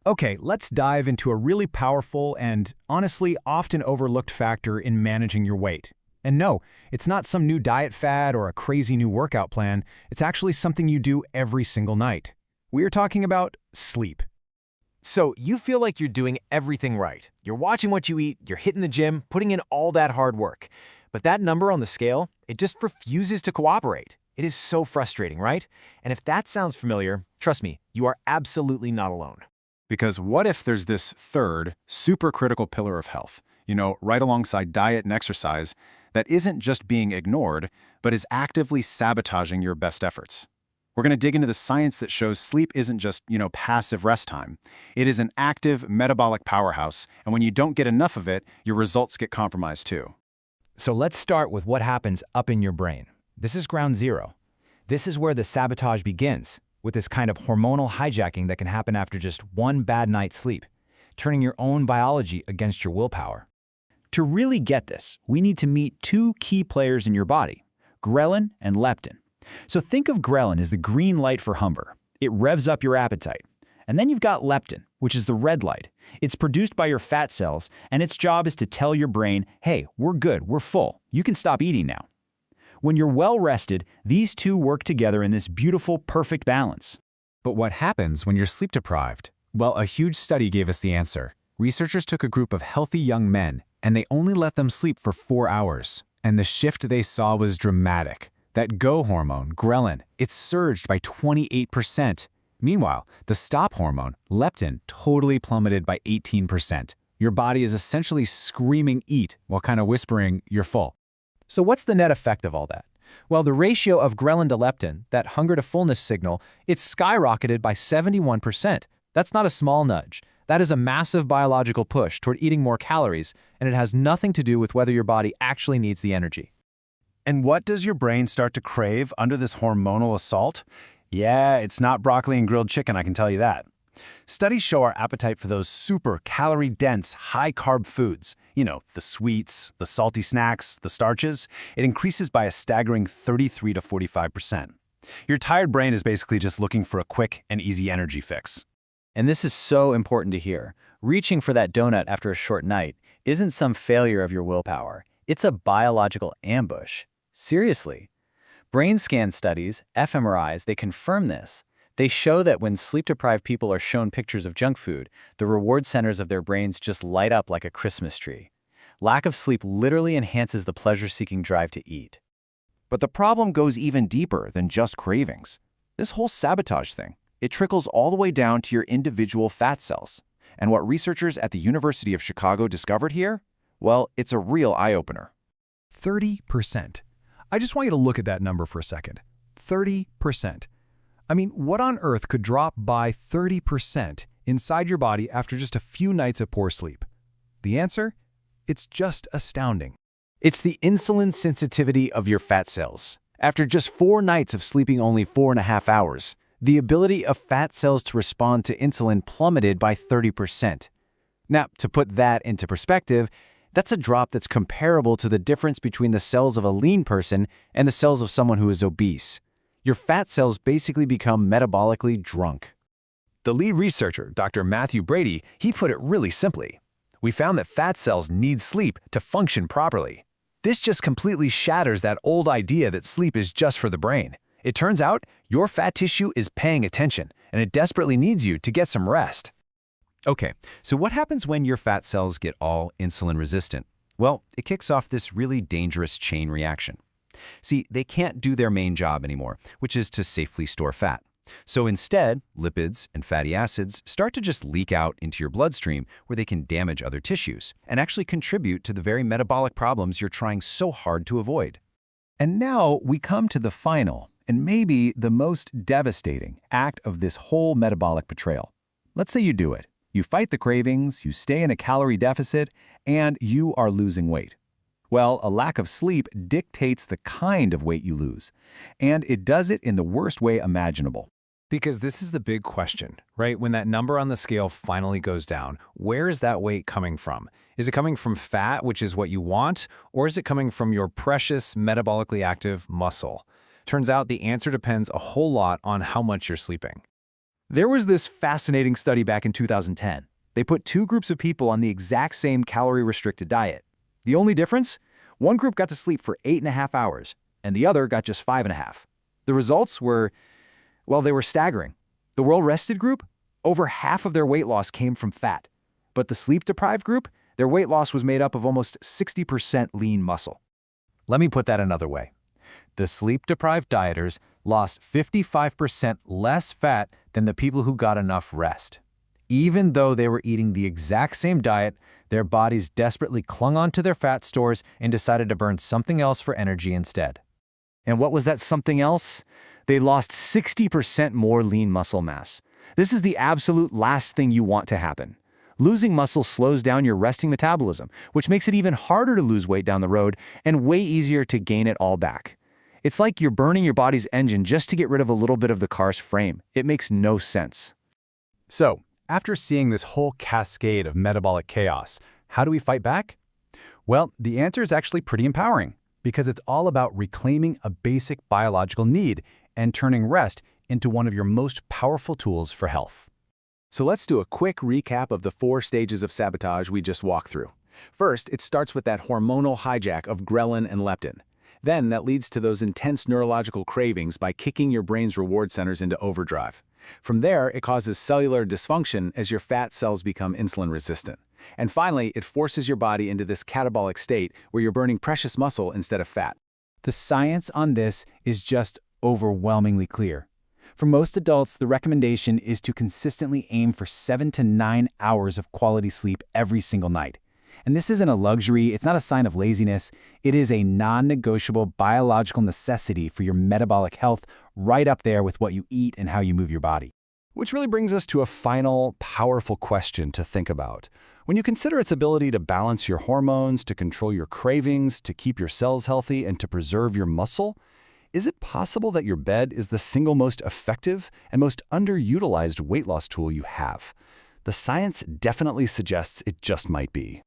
Okay, let's dive into a really powerful and, honestly, often overlooked factor in managing your weight. And no, it's not some new diet fad or a crazy new workout plan. It's actually something you do every single night. We are talking about sleep. So you feel like you're doing everything right. You're watching what you eat, you're hitting the gym, putting in all that hard work. But that number on the scale, it just refuses to cooperate. It is so frustrating, right? And if that sounds familiar, trust me, you are absolutely not alone. Because what if there's this third, super critical pillar of health, right alongside diet and exercise, that isn't just being ignored, but is actively sabotaging your best efforts? We're going to dig into the science that shows sleep isn't just, passive rest time. It is an active metabolic powerhouse, and when you don't get enough of it, your results get compromised too. So let's start with what happens up in your brain. This is ground zero. This is where the sabotage begins, with this kind of hormonal hijacking that can happen after just one bad night's sleep, turning your own biology against your willpower. To really get this, we need to meet two key players in your body, ghrelin and leptin. So think of ghrelin as the green light for hunger. It revs up your appetite. And then you've got leptin, which is the red light. It's produced by your fat cells, and its job is to tell your brain, hey, we're good, we're full, you can stop eating now. When you're well rested, these two work together in this beautiful, perfect balance. But what happens when you're sleep deprived? Well, a huge study gave us the answer. Researchers took a group of healthy young men, and they only let them sleep for 4 hours. And the shift they saw was dramatic. That go hormone, ghrelin, it surged by 28%. Meanwhile, the stop hormone, leptin, totally plummeted by 18%. Your body is essentially screaming eat while kind of whispering you're full. So what's the net effect of all that? Well, the ratio of ghrelin to leptin, that hunger to fullness signal, it's skyrocketed by 71%. That's not a small nudge. That is a massive biological push toward eating more calories, and it has nothing to do with whether your body actually needs the energy. And what does your brain start to crave under this hormonal assault? Yeah, it's not broccoli and grilled chicken, I can tell you that. Studies show our appetite for those super calorie-dense, high-carb foods, the sweets, the salty snacks, the starches, it increases by a staggering 33 to 45%. Your tired brain is basically just looking for a quick and easy energy fix. And this is so important to hear. Reaching for that donut after a short night isn't some failure of your willpower. It's a biological ambush. Seriously. Brain scan studies, fMRIs, they confirm this. They show that when sleep-deprived people are shown pictures of junk food, the reward centers of their brains just light up like a Christmas tree. Lack of sleep literally enhances the pleasure-seeking drive to eat. But the problem goes even deeper than just cravings. This whole sabotage thing, it trickles all the way down to your individual fat cells. And what researchers at the University of Chicago discovered here? Well, it's a real eye-opener. 30%. I just want you to look at that number for a second. 30%. I mean, what on earth could drop by 30% inside your body after just a few nights of poor sleep? The answer? It's just astounding. It's the insulin sensitivity of your fat cells. After just 4 nights of sleeping only 4.5 hours, the ability of fat cells to respond to insulin plummeted by 30%. Now, to put that into perspective, that's a drop that's comparable to the difference between the cells of a lean person and the cells of someone who is obese. Your fat cells basically become metabolically drunk. The lead researcher, Dr. Matthew Brady, he put it really simply. We found that fat cells need sleep to function properly. This just completely shatters that old idea that sleep is just for the brain. It turns out your fat tissue is paying attention, and it desperately needs you to get some rest. Okay, so what happens when your fat cells get all insulin resistant? Well, it kicks off this really dangerous chain reaction. See, they can't do their main job anymore, which is to safely store fat. So instead, lipids and fatty acids start to just leak out into your bloodstream where they can damage other tissues and actually contribute to the very metabolic problems you're trying so hard to avoid. And now we come to the final, and maybe the most devastating, act of this whole metabolic betrayal. Let's say you do it. You fight the cravings, you stay in a calorie deficit, and you are losing weight. Well, a lack of sleep dictates the kind of weight you lose, and it does it in the worst way imaginable. Because this is the big question, right? When that number on the scale finally goes down, where is that weight coming from? Is it coming from fat, which is what you want, or is it coming from your precious metabolically active muscle? Turns out the answer depends a whole lot on how much you're sleeping. There was this fascinating study back in 2010. They put two groups of people on the exact same calorie-restricted diet. The only difference? One group got to sleep for 8.5 hours, and the other got just 5.5. The results were, well, they were staggering. The well-rested group, over half of their weight loss came from fat. But the sleep-deprived group, their weight loss was made up of almost 60% lean muscle. Let me put that another way. The sleep-deprived dieters lost 55% less fat than the people who got enough rest. Even though they were eating the exact same diet, their bodies desperately clung onto their fat stores and decided to burn something else for energy instead. And what was that something else? They lost 60% more lean muscle mass. This is the absolute last thing you want to happen. Losing muscle slows down your resting metabolism, which makes it even harder to lose weight down the road and way easier to gain it all back. It's like you're burning your body's engine just to get rid of a little bit of the car's frame. It makes no sense. So, after seeing this whole cascade of metabolic chaos, how do we fight back? Well, the answer is actually pretty empowering, because it's all about reclaiming a basic biological need and turning rest into one of your most powerful tools for health. So let's do a quick recap of the 4 stages of sabotage we just walked through. First, it starts with that hormonal hijack of ghrelin and leptin. Then that leads to those intense neurological cravings by kicking your brain's reward centers into overdrive. From there, it causes cellular dysfunction as your fat cells become insulin resistant. And finally, it forces your body into this catabolic state where you're burning precious muscle instead of fat. The science on this is just overwhelmingly clear. For most adults, the recommendation is to consistently aim for 7 to 9 hours of quality sleep every single night. And this isn't a luxury, it's not a sign of laziness, it is a non-negotiable biological necessity for your metabolic health, right up there with what you eat and how you move your body. Which really brings us to a final, powerful question to think about. When you consider its ability to balance your hormones, to control your cravings, to keep your cells healthy, and to preserve your muscle, is it possible that your bed is the single most effective and most underutilized weight loss tool you have? The science definitely suggests it just might be.